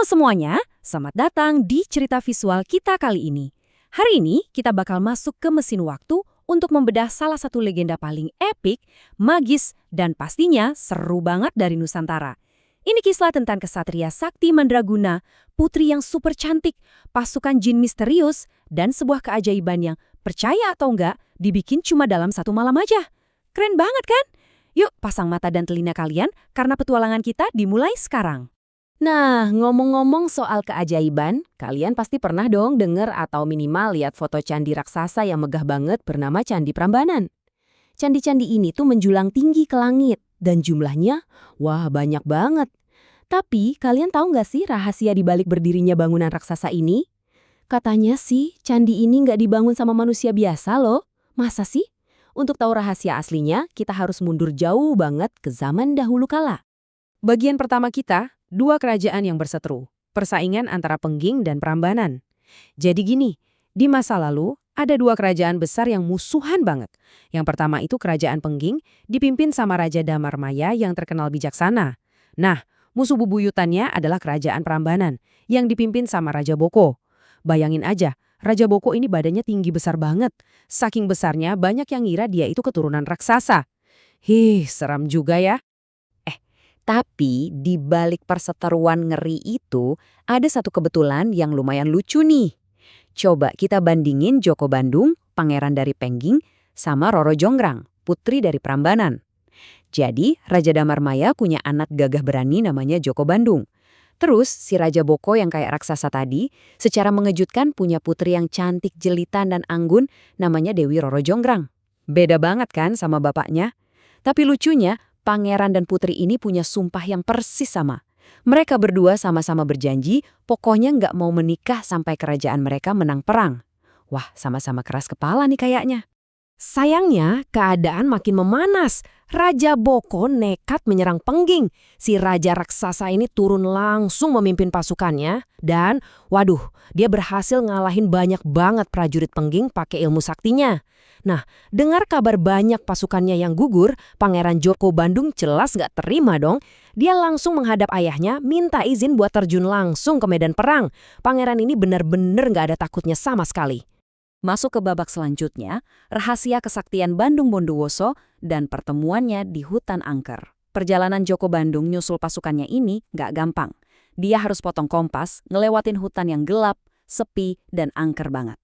semuanya, selamat datang di cerita visual kita kali ini. Hari ini kita bakal masuk ke mesin waktu untuk membedah salah satu legenda paling epik, magis, dan pastinya seru banget dari Nusantara. Ini kisah tentang kesatria Sakti Mandraguna, putri yang super cantik, pasukan jin misterius, dan sebuah keajaiban yang, percaya atau enggak, dibikin cuma dalam satu malam aja. Keren banget kan? Yuk pasang mata dan telinga kalian karena petualangan kita dimulai sekarang. Nah, ngomong-ngomong soal keajaiban, kalian pasti pernah dong denger atau minimal lihat foto candi raksasa yang megah banget bernama Candi Prambanan. Candi-candi ini tuh menjulang tinggi ke langit, dan jumlahnya, wah banyak banget. Tapi, kalian tahu nggak sih rahasia di balik berdirinya bangunan raksasa ini? Katanya sih, candi ini nggak dibangun sama manusia biasa loh. Masa sih? Untuk tahu rahasia aslinya, kita harus mundur jauh banget ke zaman dahulu kala. Bagian pertama kita, dua kerajaan yang berseteru, persaingan antara Pengging dan Prambanan. Jadi gini, di masa lalu ada dua kerajaan besar yang musuhan banget. Yang pertama itu kerajaan Pengging, dipimpin sama Raja Damarmaya yang terkenal bijaksana. Nah, musuh bubuyutannya adalah kerajaan Prambanan, yang dipimpin sama Raja Boko. Bayangin aja, Raja Boko ini badannya tinggi besar banget. Saking besarnya banyak yang ngira dia itu keturunan raksasa. Seram juga ya. Tapi di balik perseteruan ngeri itu, ada satu kebetulan yang lumayan lucu nih. Coba kita bandingin Joko Bandung, pangeran dari Pengging, sama Roro Jonggrang, putri dari Prambanan. Jadi, Raja Damarmaya punya anak gagah berani namanya Joko Bandung. Terus, si Raja Boko yang kayak raksasa tadi, secara mengejutkan punya putri yang cantik, jelitan, dan anggun, namanya Dewi Roro Jonggrang. Beda banget kan sama bapaknya? Tapi lucunya, pangeran dan putri ini punya sumpah yang persis sama. Mereka berdua sama-sama berjanji, pokoknya nggak mau menikah sampai kerajaan mereka menang perang. Wah, sama-sama keras kepala nih kayaknya. Sayangnya, keadaan makin memanas. Raja Boko nekat menyerang Pengging. Si raja raksasa ini turun langsung memimpin pasukannya. Dan, waduh, dia berhasil ngalahin banyak banget prajurit Pengging pakai ilmu saktinya. Nah, dengar kabar banyak pasukannya yang gugur, Pangeran Joko Bandung jelas gak terima dong. Dia langsung menghadap ayahnya, minta izin buat terjun langsung ke medan perang. Pangeran ini benar-benar gak ada takutnya sama sekali. Masuk ke babak selanjutnya, rahasia kesaktian Bandung Bondowoso dan pertemuannya di hutan angker. Perjalanan Joko Bandung nyusul pasukannya ini gak gampang. Dia harus potong kompas, ngelewatin hutan yang gelap, sepi, dan angker banget.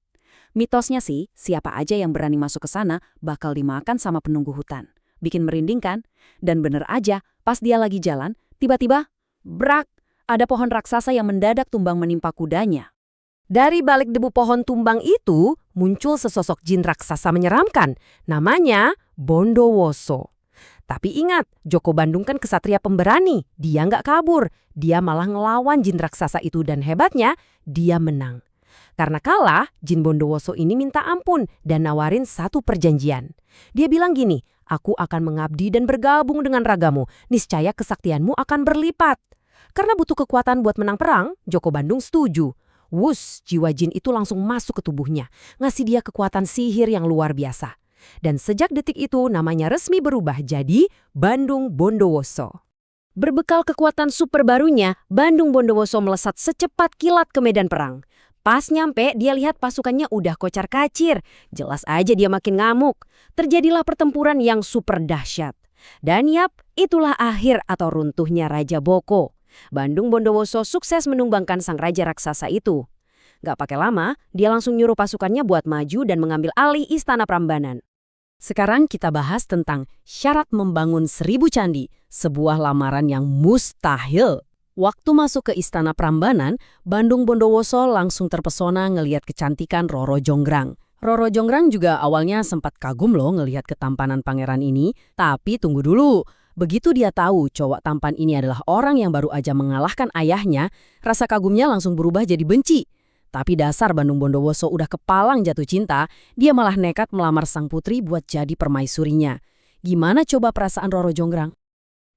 Mitosnya sih, siapa aja yang berani masuk ke sana bakal dimakan sama penunggu hutan. Bikin merinding kan? Dan bener aja, pas dia lagi jalan, tiba-tiba, brak, ada pohon raksasa yang mendadak tumbang menimpa kudanya. Dari balik debu pohon tumbang itu, muncul sesosok jin raksasa menyeramkan. Namanya Bondowoso. Tapi ingat, Joko Bandung kan kesatria pemberani. Dia nggak kabur. Dia malah ngelawan jin raksasa itu dan hebatnya, dia menang. Karena kalah, Jin Bondowoso ini minta ampun dan nawarin satu perjanjian. Dia bilang gini, aku akan mengabdi dan bergabung dengan ragamu, niscaya kesaktianmu akan berlipat. Karena butuh kekuatan buat menang perang, Joko Bandung setuju. Wus, jiwa jin itu langsung masuk ke tubuhnya, ngasih dia kekuatan sihir yang luar biasa. Dan sejak detik itu namanya resmi berubah jadi Bandung Bondowoso. Berbekal kekuatan super barunya, Bandung Bondowoso melesat secepat kilat ke medan perang. Pas nyampe, dia lihat pasukannya udah kocar-kacir. Jelas aja dia makin ngamuk. Terjadilah pertempuran yang super dahsyat. Dan yap, itulah akhir atau runtuhnya Raja Boko. Bandung Bondowoso sukses menumbangkan sang raja raksasa itu. Gak pakai lama, dia langsung nyuruh pasukannya buat maju dan mengambil alih istana Prambanan. Sekarang kita bahas tentang syarat membangun 1000 candi, sebuah lamaran yang mustahil. Waktu masuk ke istana Prambanan, Bandung Bondowoso langsung terpesona ngelihat kecantikan Roro Jonggrang. Roro Jonggrang juga awalnya sempat kagum loh ngelihat ketampanan pangeran ini, tapi tunggu dulu. Begitu dia tahu cowok tampan ini adalah orang yang baru aja mengalahkan ayahnya, rasa kagumnya langsung berubah jadi benci. Tapi dasar Bandung Bondowoso udah kepalang jatuh cinta, dia malah nekat melamar sang putri buat jadi permaisurinya. Gimana coba perasaan Roro Jonggrang?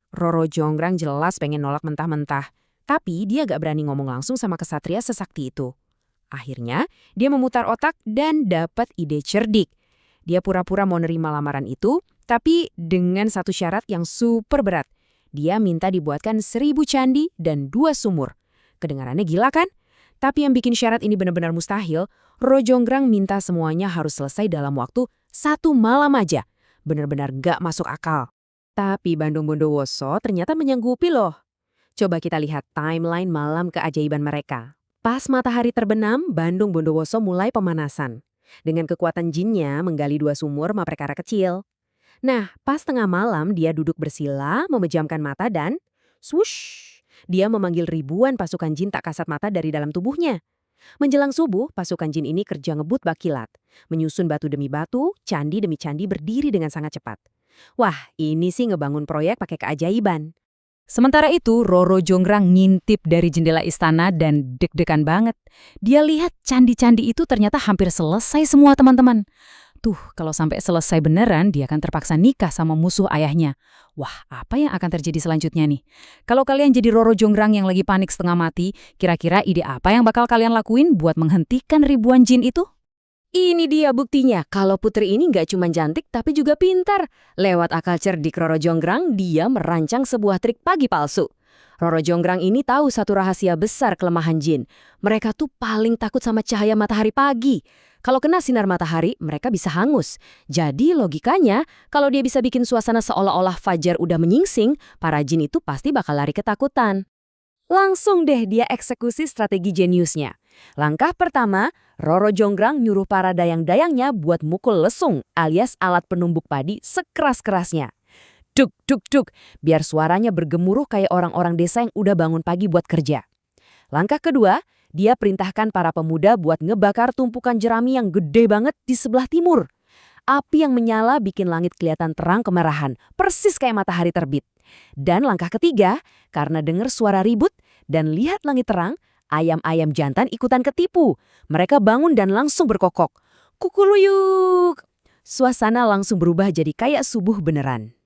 Roro Jonggrang jelas pengen nolak mentah-mentah, tapi dia gak berani ngomong langsung sama kesatria sesakti itu. Akhirnya, dia memutar otak dan dapat ide cerdik. Dia pura-pura mau nerima lamaran itu, tapi dengan satu syarat yang super berat. Dia minta dibuatkan 1000 candi dan 2 sumur. Kedengarannya gila kan? Tapi yang bikin syarat ini benar-benar mustahil, Roro Jonggrang minta semuanya harus selesai dalam waktu 1 malam aja. Benar-benar nggak masuk akal. Tapi Bandung Bondowoso ternyata menyanggupi loh. Coba kita lihat timeline malam keajaiban mereka. Pas matahari terbenam, Bandung Bondowoso mulai pemanasan. Dengan kekuatan jinnya menggali 2 sumur maperkara kecil. Nah, pas tengah malam dia duduk bersila, memejamkan mata dan swoosh, dia memanggil ribuan pasukan jin tak kasat mata dari dalam tubuhnya. Menjelang subuh, pasukan jin ini kerja ngebut bak kilat. Menyusun batu demi batu, candi demi candi berdiri dengan sangat cepat. Wah, ini sih ngebangun proyek pakai keajaiban. Sementara itu, Roro Jonggrang ngintip dari jendela istana dan deg-degan banget. Dia lihat candi-candi itu ternyata hampir selesai semua teman-teman. Tuh, kalau sampai selesai beneran, dia akan terpaksa nikah sama musuh ayahnya. Wah, apa yang akan terjadi selanjutnya nih? Kalau kalian jadi Roro Jonggrang yang lagi panik setengah mati, kira-kira ide apa yang bakal kalian lakuin buat menghentikan ribuan jin itu? Ini dia buktinya, kalau putri ini nggak cuma cantik tapi juga pintar. Lewat akal cerdik Roro Jonggrang, dia merancang sebuah trik pagi palsu. Roro Jonggrang ini tahu satu rahasia besar kelemahan jin. Mereka tuh paling takut sama cahaya matahari pagi. Kalau kena sinar matahari, mereka bisa hangus. Jadi logikanya, kalau dia bisa bikin suasana seolah-olah fajar udah menyingsing, para jin itu pasti bakal lari ketakutan. Langsung deh dia eksekusi strategi jeniusnya. Langkah pertama, Roro Jonggrang nyuruh para dayang-dayangnya buat mukul lesung alias alat penumbuk padi sekeras-kerasnya. Duk, duk, duk, biar suaranya bergemuruh kayak orang-orang desa yang udah bangun pagi buat kerja. Langkah kedua, dia perintahkan para pemuda buat ngebakar tumpukan jerami yang gede banget di sebelah timur. Api yang menyala bikin langit kelihatan terang kemerahan, persis kayak matahari terbit. Dan langkah ketiga, karena dengar suara ribut dan lihat langit terang, ayam-ayam jantan ikutan ketipu. Mereka bangun dan langsung berkokok. Kukuluyuk! Suasana langsung berubah jadi kayak subuh beneran.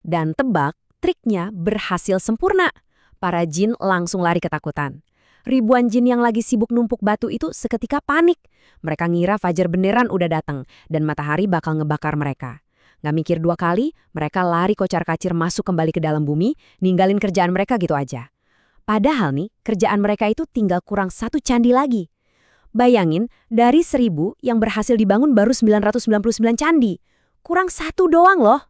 Dan tebak, triknya berhasil sempurna. Para jin langsung lari ketakutan. Ribuan jin yang lagi sibuk numpuk batu itu seketika panik. Mereka ngira fajar beneran udah datang dan matahari bakal ngebakar mereka. Nggak mikir 2 kali, mereka lari kocar-kacir masuk kembali ke dalam bumi, ninggalin kerjaan mereka gitu aja. Padahal nih, kerjaan mereka itu tinggal kurang 1 candi lagi. Bayangin, dari 1000 yang berhasil dibangun baru 999 candi. Kurang 1 doang loh.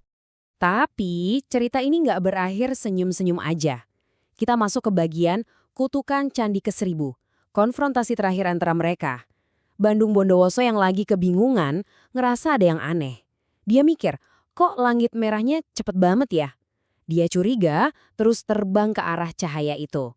Tapi cerita ini nggak berakhir senyum-senyum aja. Kita masuk ke bagian kutukan candi ke-1000, konfrontasi terakhir antara mereka. Bandung Bondowoso yang lagi kebingungan, ngerasa ada yang aneh. Dia mikir, kok langit merahnya cepet banget ya? Dia curiga, terus terbang ke arah cahaya itu.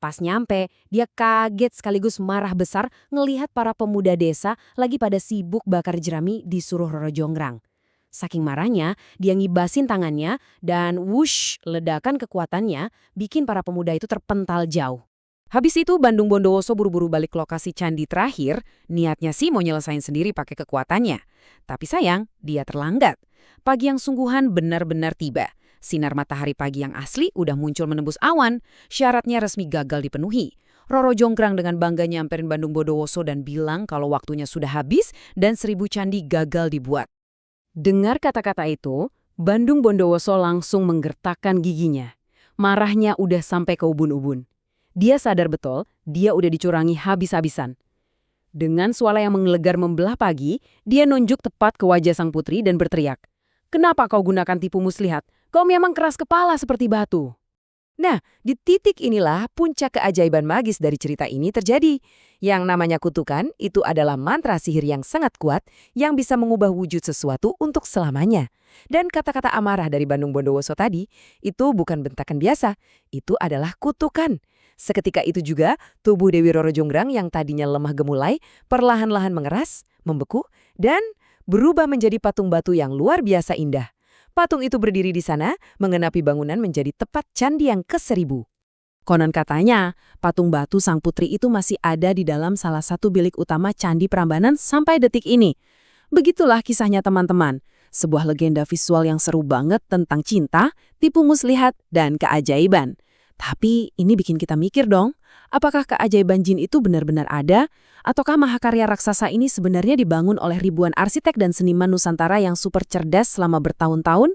Pas nyampe, dia kaget sekaligus marah besar ngelihat para pemuda desa lagi pada sibuk bakar jerami disuruh Roro Jonggrang. Saking marahnya, dia ngibasin tangannya dan wush, ledakan kekuatannya bikin para pemuda itu terpental jauh. Habis itu Bandung Bondowoso buru-buru balik ke lokasi candi terakhir, niatnya sih mau nyelesain sendiri pakai kekuatannya. Tapi sayang, dia terlambat. Pagi yang sungguhan benar-benar tiba. Sinar matahari pagi yang asli udah muncul menembus awan, syaratnya resmi gagal dipenuhi. Roro Jonggrang dengan bangga nyamperin Bandung Bondowoso dan bilang kalau waktunya sudah habis dan 1000 candi gagal dibuat. Dengar kata-kata itu, Bandung Bondowoso langsung menggertakkan giginya. Marahnya udah sampai ke ubun-ubun. Dia sadar betul, dia udah dicurangi habis-habisan. Dengan suara yang menggelegar membelah pagi, dia nunjuk tepat ke wajah sang putri dan berteriak, "Kenapa kau gunakan tipu muslihat? Kau memang keras kepala seperti batu." Nah, di titik inilah puncak keajaiban magis dari cerita ini terjadi. Yang namanya kutukan itu adalah mantra sihir yang sangat kuat yang bisa mengubah wujud sesuatu untuk selamanya. Dan kata-kata amarah dari Bandung Bondowoso tadi, itu bukan bentakan biasa, itu adalah kutukan. Seketika itu juga, tubuh Dewi Roro Jonggrang yang tadinya lemah gemulai, perlahan-lahan mengeras, membeku, dan berubah menjadi patung batu yang luar biasa indah. Patung itu berdiri di sana, mengenapi bangunan menjadi tepat candi yang ke-1000. Konon katanya, patung batu sang putri itu masih ada di dalam salah satu bilik utama Candi Prambanan sampai detik ini. Begitulah kisahnya teman-teman. Sebuah legenda visual yang seru banget tentang cinta, tipu muslihat, dan keajaiban. Tapi ini bikin kita mikir dong, apakah keajaiban jin itu benar-benar ada? Ataukah mahakarya raksasa ini sebenarnya dibangun oleh ribuan arsitek dan seniman Nusantara yang super cerdas selama bertahun-tahun?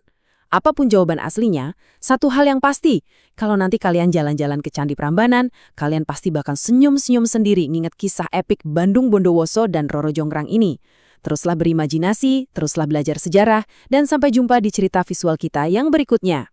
Apapun jawaban aslinya, satu hal yang pasti, kalau nanti kalian jalan-jalan ke Candi Prambanan, kalian pasti bakal senyum-senyum sendiri nginget kisah epik Bandung Bondowoso dan Roro Jonggrang ini. Teruslah berimajinasi, teruslah belajar sejarah, dan sampai jumpa di cerita visual kita yang berikutnya.